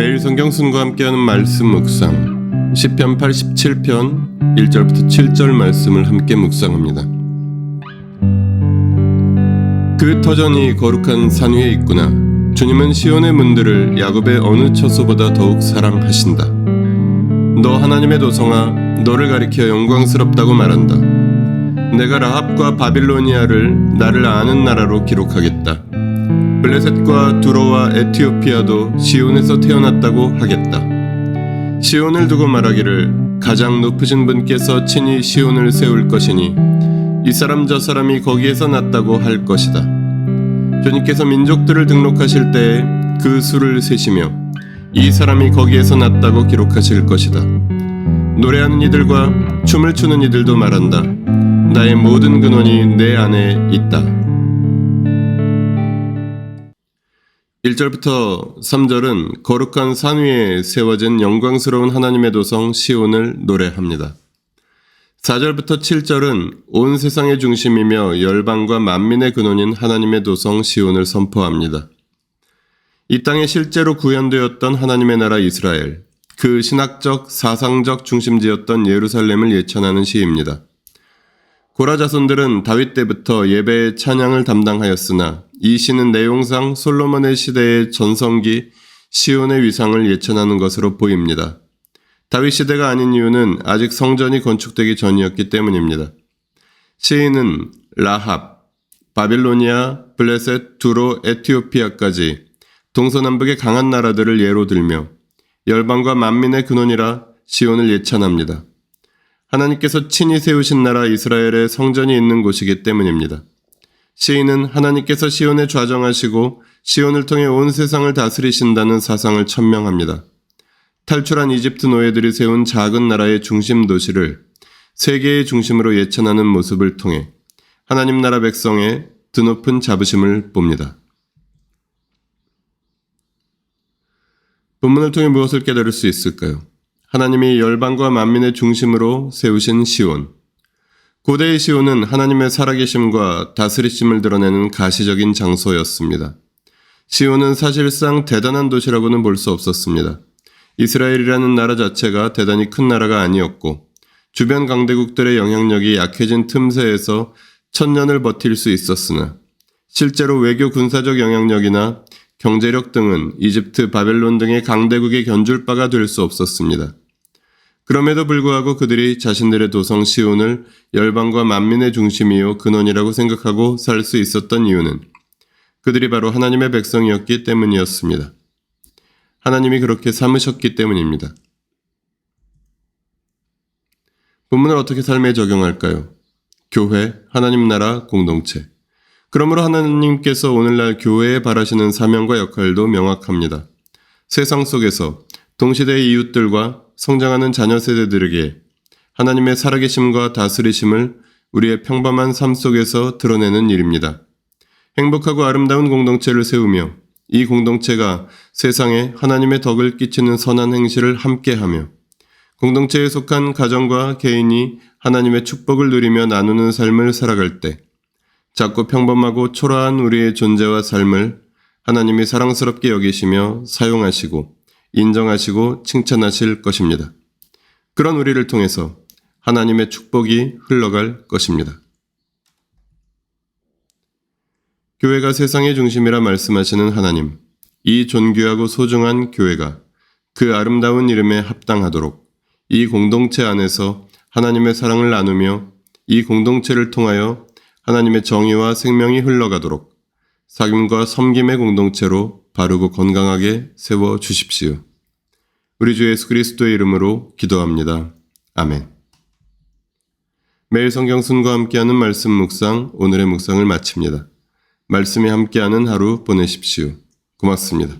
매일 성경순과 함께하는 말씀 묵상 시편 87편 1절부터 7절 말씀을 함께 묵상합니다. 그 터전이 거룩한 산 위에 있구나. 주님은 시온의 문들을 야곱의 어느 처소보다 더욱 사랑하신다. 너 하나님의 도성아, 너를 가리켜 영광스럽다고 말한다. 내가 라합과 바빌로니아를 나를 아는 나라로 기록하겠다. 블레셋과 두로와 에티오피아도 시온에서 태어났다고 하겠다. 시온을 두고 말하기를 가장 높으신 분께서 친히 시온을 세울 것이니 이 사람 저 사람이 거기에서 났다고 할 것이다. 주님께서 민족들을 등록하실 때에 그 수를 세시며 이 사람이 거기에서 났다고 기록하실 것이다. 노래하는 이들과 춤을 추는 이들도 말한다. 나의 모든 근원이 내 안에 있다. 1절부터 3절은 거룩한 산 위에 세워진 영광스러운 하나님의 도성 시온을 노래합니다. 4절부터 7절은 온 세상의 중심이며 열방과 만민의 근원인 하나님의 도성 시온을 선포합니다. 이 땅에 실제로 구현되었던 하나님의 나라 이스라엘, 그 신학적, 사상적 중심지였던 예루살렘을 예찬하는 시입니다. 고라 자손들은 다윗 때부터 예배의 찬양을 담당하였으나 이 시는 내용상 솔로몬의 시대의 전성기 시온의 위상을 예찬하는 것으로 보입니다. 다윗 시대가 아닌 이유는 아직 성전이 건축되기 전이었기 때문입니다. 시인은 라합, 바빌로니아, 블레셋, 두로, 에티오피아까지 동서남북의 강한 나라들을 예로 들며 열방과 만민의 근원이라 시온을 예찬합니다. 하나님께서 친히 세우신 나라 이스라엘의 성전이 있는 곳이기 때문입니다. 시인은 하나님께서 시온에 좌정하시고 시온을 통해 온 세상을 다스리신다는 사상을 천명합니다. 탈출한 이집트 노예들이 세운 작은 나라의 중심 도시를 세계의 중심으로 예찬하는 모습을 통해 하나님 나라 백성의 드높은 자부심을 봅니다. 본문을 통해 무엇을 깨달을 수 있을까요? 하나님이 열방과 만민의 중심으로 세우신 시온. 고대의 시온은 하나님의 살아계심과 다스리심을 드러내는 가시적인 장소였습니다. 시온은 사실상 대단한 도시라고는 볼 수 없었습니다. 이스라엘이라는 나라 자체가 대단히 큰 나라가 아니었고 주변 강대국들의 영향력이 약해진 틈새에서 천년을 버틸 수 있었으나 실제로 외교 군사적 영향력이나 경제력 등은 이집트, 바벨론 등의 강대국의 견줄 바가 될 수 없었습니다. 그럼에도 불구하고 그들이 자신들의 도성 시온을 열방과 만민의 중심이요 근원이라고 생각하고 살 수 있었던 이유는 그들이 바로 하나님의 백성이었기 때문이었습니다. 하나님이 그렇게 삼으셨기 때문입니다. 본문을 어떻게 삶에 적용할까요? 교회, 하나님 나라, 공동체. 그러므로 하나님께서 오늘날 교회에 바라시는 사명과 역할도 명확합니다. 세상 속에서 동시대의 이웃들과 성장하는 자녀 세대들에게 하나님의 살아계심과 다스리심을 우리의 평범한 삶 속에서 드러내는 일입니다. 행복하고 아름다운 공동체를 세우며 이 공동체가 세상에 하나님의 덕을 끼치는 선한 행실을 함께하며 공동체에 속한 가정과 개인이 하나님의 축복을 누리며 나누는 삶을 살아갈 때 작고 평범하고 초라한 우리의 존재와 삶을 하나님이 사랑스럽게 여기시며 사용하시고 인정하시고 칭찬하실 것입니다. 그런 우리를 통해서 하나님의 축복이 흘러갈 것입니다. 교회가 세상의 중심이라 말씀하시는 하나님, 이 존귀하고 소중한 교회가 그 아름다운 이름에 합당하도록 이 공동체 안에서 하나님의 사랑을 나누며 이 공동체를 통하여 하나님의 정의와 생명이 흘러가도록 사귐과 섬김의 공동체로 바르고 건강하게 세워주십시오. 우리 주 예수 그리스도의 이름으로 기도합니다. 아멘. 매일 성경순과 함께하는 말씀 묵상, 오늘의 묵상을 마칩니다. 말씀이 함께하는 하루 보내십시오. 고맙습니다.